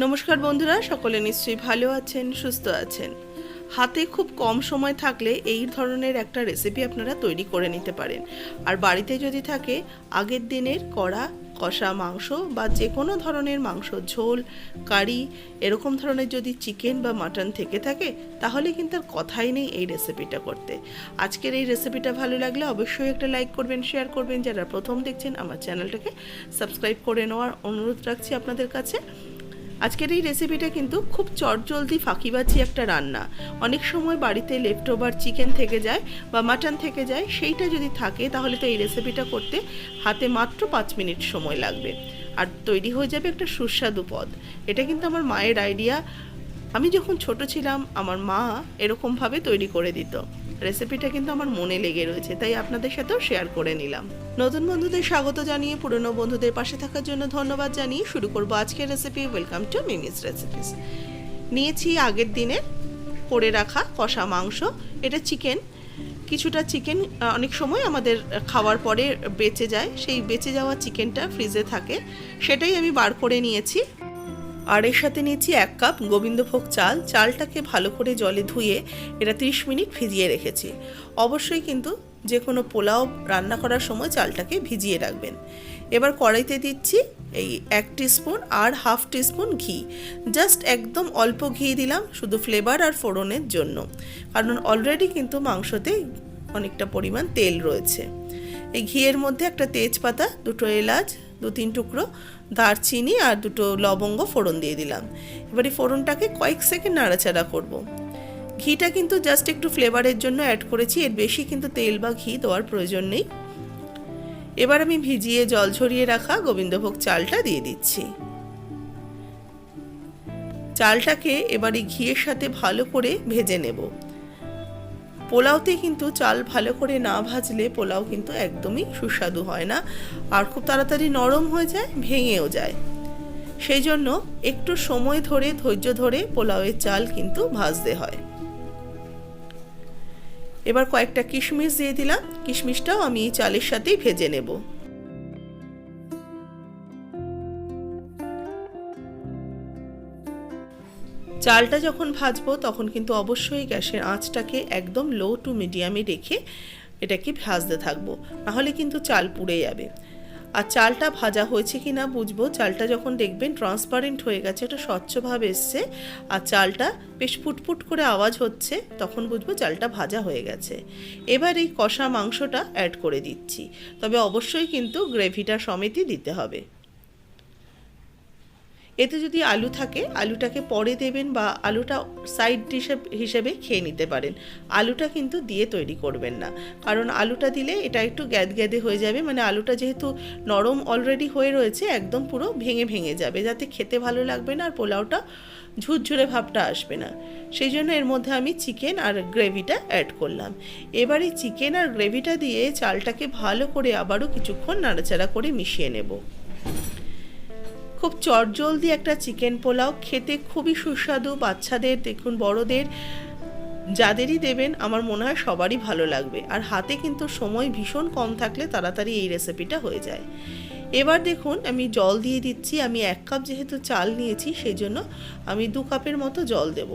নমস্কার বন্ধুরা, সকলে নিশ্চয়ই ভালো আছেন, সুস্থ আছেন। হাতে খুব কম সময় থাকলে এই ধরনের একটা রেসিপি আপনারা তৈরি করে নিতে পারেন। আর বাড়িতে যদি থাকে আগের দিনের করা কষা মাংস বা যে কোনো ধরনের মাংস, ঝোল, কারি, এরকম ধরনের যদি চিকেন বা মাটন থেকে থাকে, তাহলে কিন্তু আর কথাই নেই এই রেসিপিটা করতে। আজকের এই রেসিপিটা ভালো লাগলে অবশ্যই একটা লাইক করবেন, শেয়ার করবেন। যারা প্রথম দেখছেন আমার চ্যানেলটাকে সাবস্ক্রাইব করে নেওয়ার অনুরোধ রাখছি আপনাদের কাছে। আজকের এই রেসিপিটা কিন্তু খুব চটজলদি ফাঁকিবাজি একটা রান্না। অনেক সময় বাড়িতে লেফট ওভার চিকেন থেকে যায় বা মাটন থেকে যায়, সেইটা যদি থাকে তাহলে তো এই রেসিপিটা করতে হাতে মাত্র 5 মিনিট সময় লাগবে আর তৈরি হয়ে যাবে একটা সুস্বাদু পদ। এটা কিন্তু আমার মায়ের আইডিয়া। আমি যখন ছোট ছিলাম আমার মা এরকমভাবে তৈরি করে দিত। রেসিপিটা কিন্তু আমার মনে লেগে রয়েছে, তাই আপনাদের সাথেও শেয়ার করে নিলাম। নতুন বন্ধুদের স্বাগত জানিয়ে পুরনো বন্ধুদের পাশে থাকার জন্য ধন্যবাদ জানিয়ে শুরু করব আজকের recipe. Welcome to Mimi's recipes. নিয়েছি আগের দিনে করে রাখা কষা মাংস। এটা চিকেন, কিছুটা চিকেন অনেক সময় আমাদের খাওয়ার পরে বেঁচে যায়, সেই বেঁচে যাওয়া চিকেনটা ফ্রিজে থাকে, সেটাই আমি বার করে নিয়েছি। আর এর সাথে নিয়েছি 1 কাপ গোবিন্দভোগ চাল। চালটাকে ভালো করে জলে ধুয়ে এটা 30 মিনিট ভিজিয়ে রেখেছি। অবশ্যই কিন্তু যে কোনো পোলাও রান্না করার সময় চালটাকে ভিজিয়ে রাখবেন। এবার কড়াইতে দিচ্ছি এই 1 টিস্পুন আর 1/2 টিস্পুন ঘি। জাস্ট একদম অল্প ঘি দিলাম, শুধু ফ্লেভার আর ফোড়নের জন্য, কারণ অলরেডি কিন্তু মাংসতে অনেকটা পরিমাণ তেল রয়েছে। এই ঘিয়ের মধ্যে একটা তেজপাতা, 2 এলাচ, 2-3 টুকরো দারচিনি আর 2 লবঙ্গ ফোড়ন দিয়ে দিলাম। এবার এই ফোড়নটাকে কয়েক সেকেন্ড নাড়াচাড়া করব। ঘিটা কিন্তু জাস্ট একটু ফ্লেভারের জন্য অ্যাড করেছি, এর বেশি কিন্তু তেল বা ঘি দেওয়ার প্রয়োজন নেই। এবার আমি ভিজিয়ে জল ঝরিয়ে রাখা গোবিন্দভোগ চালটা দিয়ে দিচ্ছি। চালটাকে এবার এই ঘিয়ের সাথে ভালো করে ভেজে নেব। পোলাওতে কিন্তু চাল ভালো করে না ভাজলে পোলাও কিন্তু একদমই সুস্বাদু হয় না, আর খুব তাড়াতাড়ি নরম হয়ে যায়, ভেঙেও যায়। সেই জন্য একটু সময় ধরে, ধৈর্য ধরে পোলাওয়ের চাল কিন্তু ভাজতে হয়। এবার কয়েকটা কিশমিশ দিয়ে দিলাম। কিশমিশটাও আমি চালের সাথেই ভেজে নেব। চালটা যখন ভাজবো তখন কিন্তু অবশ্যই গ্যাসের আঁচটাকে একদম লো টু মিডিয়ামে রেখে এটাকে ভাজতে থাকবো, নাহলে কিন্তু চাল পুড়ে যাবে। আর চালটা ভাজা হয়েছে কি না বুঝবো, চালটা যখন দেখবেন ট্রান্সপারেন্ট হয়ে গেছে, এটা স্বচ্ছভাবে এসছে আর চালটা বেশ ফুটফুট করে আওয়াজ হচ্ছে, তখন বুঝবো চালটা ভাজা হয়ে গেছে। এবার এই কষা মাংসটা অ্যাড করে দিচ্ছি, তবে অবশ্যই কিন্তু গ্রেভিটা সমেতই দিতে হবে। এতে যদি আলু থাকে আলুটাকে পরে দেবেন বা আলুটা সাইড ডিশ হিসেবে খেয়ে নিতে পারেন। আলুটা কিন্তু দিয়ে তৈরি করবেন না, কারণ আলুটা দিলে এটা একটু গ্যাদগ্যাদে হয়ে যাবে, মানে আলুটা যেহেতু নরম অলরেডি হয়ে রয়েছে একদম পুরো ভেঙে ভেঙে যাবে, যাতে খেতে ভালো লাগবে না আর পোলাওটা ঝুরঝুরে ভাবটা আসবে না। সেই জন্য এর মধ্যে আমি চিকেন আর গ্রেভিটা অ্যাড করলাম। এবার এই চিকেন আর গ্রেভিটা দিয়ে চালটাকে ভালো করে আবারও কিছুক্ষণ নাড়াচাড়া করে মিশিয়ে নেব। খুব চটজলদি একটা চিকেন পোলাও, খেতে খুবই সুস্বাদু। বাচ্চাদের দেখুন, বড়দের, যাদেরই দেবেন আমার মনে হয় সবারই ভালো লাগবে। আর হাতে কিন্তু সময় ভীষণ কম থাকলে তাড়াতাড়ি এই রেসিপিটা হয়ে যায়। এবার দেখুন আমি জল দিয়ে দিচ্ছি। আমি 1 কাপ যেহেতু চাল নিয়েছি সেই জন্য আমি 2 কাপের মতো জল দেব।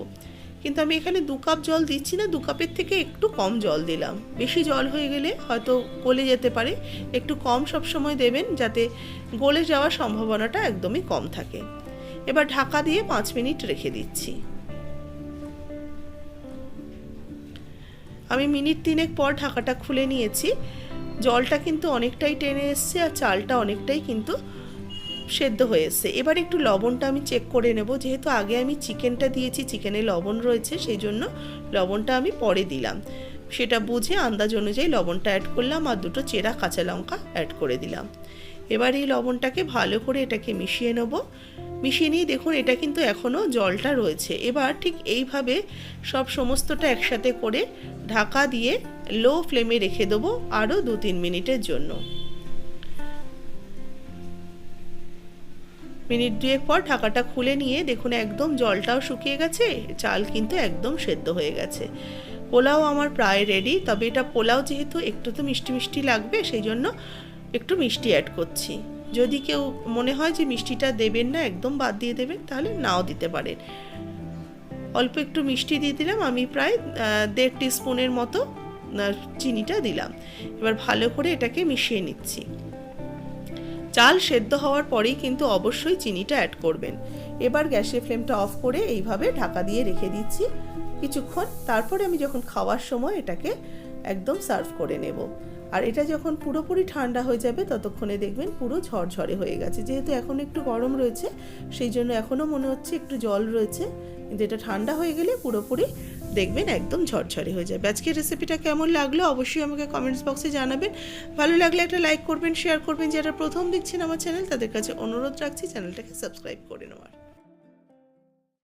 কিন্তু আমি এখানে 2 কাপ জল দিচ্ছি না, 2 কাপের থেকে একটু কম জল দিলাম। বেশি জল হয়ে গেলে হয়তো গলে যেতে পারে, একটু কম সবসময় দেবেন, যাতে গলে যাওয়ার সম্ভাবনাটা একদমই কম থাকে। এবার ঢাকা দিয়ে 5 মিনিট রেখে দিচ্ছি। আমি মিনিট 3 পর ঢাকাটা খুলে নিয়েছি। জলটা কিন্তু অনেকটাই টেনে এসছে আর চালটা অনেকটাই কিন্তু সেদ্ধ হয়ে এসছে। এবার একটু লবণটা আমি চেক করে নেব, যেহেতু আগে আমি চিকেনটা দিয়েছি, চিকেনে লবণ রয়েছে, সেই জন্য লবণটা আমি পরে দিলাম। সেটা বুঝে আন্দাজ অনুযায়ী লবণটা অ্যাড করলাম আর 2 চেরা কাঁচা লঙ্কা অ্যাড করে দিলাম। এবার এই লবণটাকে ভালো করে এটাকে মিশিয়ে নেব। মিশিয়ে নিয়ে দেখুন এটা কিন্তু এখনও জলটা রয়েছে। এবার ঠিক এইভাবে সমস্তটা একসাথে করে ঢাকা দিয়ে লো ফ্লেমে রেখে দেবো আরও 2-3 মিনিটের জন্য। মিনিট 2 পর ঢাকাটা খুলে নিয়ে দেখুন একদম জলটাও শুকিয়ে গেছে, চাল কিন্তু একদম সেদ্ধ হয়ে গেছে। পোলাও আমার প্রায় রেডি। তবে এটা পোলাও যেহেতু একটু তো মিষ্টি মিষ্টি লাগবে, সেই জন্য একটু মিষ্টি অ্যাড করছি। যদি কেউ মনে হয় যে মিষ্টিটা দেবেন না, একদম বাদ দিয়ে দেবেন, তাহলে নাও দিতে পারেন। অল্প একটু মিষ্টি দিয়ে দিলাম, আমি প্রায় 1.5 টিস্পুনের মতো চিনিটা দিলাম। এবার ভালো করে এটাকে মিশিয়ে নিচ্ছি। চাল সেদ্ধ হওয়ার পরেই কিন্তু অবশ্যই চিনিটা অ্যাড করবেন। এবার গ্যাসের ফ্লেমটা অফ করে এইভাবে ঢাকা দিয়ে রেখে দিচ্ছি কিছুক্ষণ। তারপরে আমি যখন খাওয়ার সময় এটাকে একদম সার্ভ করে নেব। আর এটা যখন পুরোপুরি ঠান্ডা হয়ে যাবে ততক্ষণে দেখবেন পুরো ঝরঝরে হয়ে গেছে। যেহেতু এখন একটু গরম রয়েছে সেই জন্য এখনও মনে হচ্ছে একটু জল রয়েছে, কিন্তু এটা ঠান্ডা হয়ে গেলে পুরোপুরি দেখবেন একদম ঝরঝরে হয়ে যাবে। আজকের রেসিপিটা কেমন লাগলো অবশ্যই আমাকে কমেন্টস বক্সে জানাবেন। ভালো লাগলে একটা লাইক করবেন, শেয়ার করবেন। যারা প্রথম দেখছেন আমার চ্যানেল তাদের কাছে অনুরোধ রাখছি চ্যানেলটাকে সাবস্ক্রাইব করে নেওয়ার।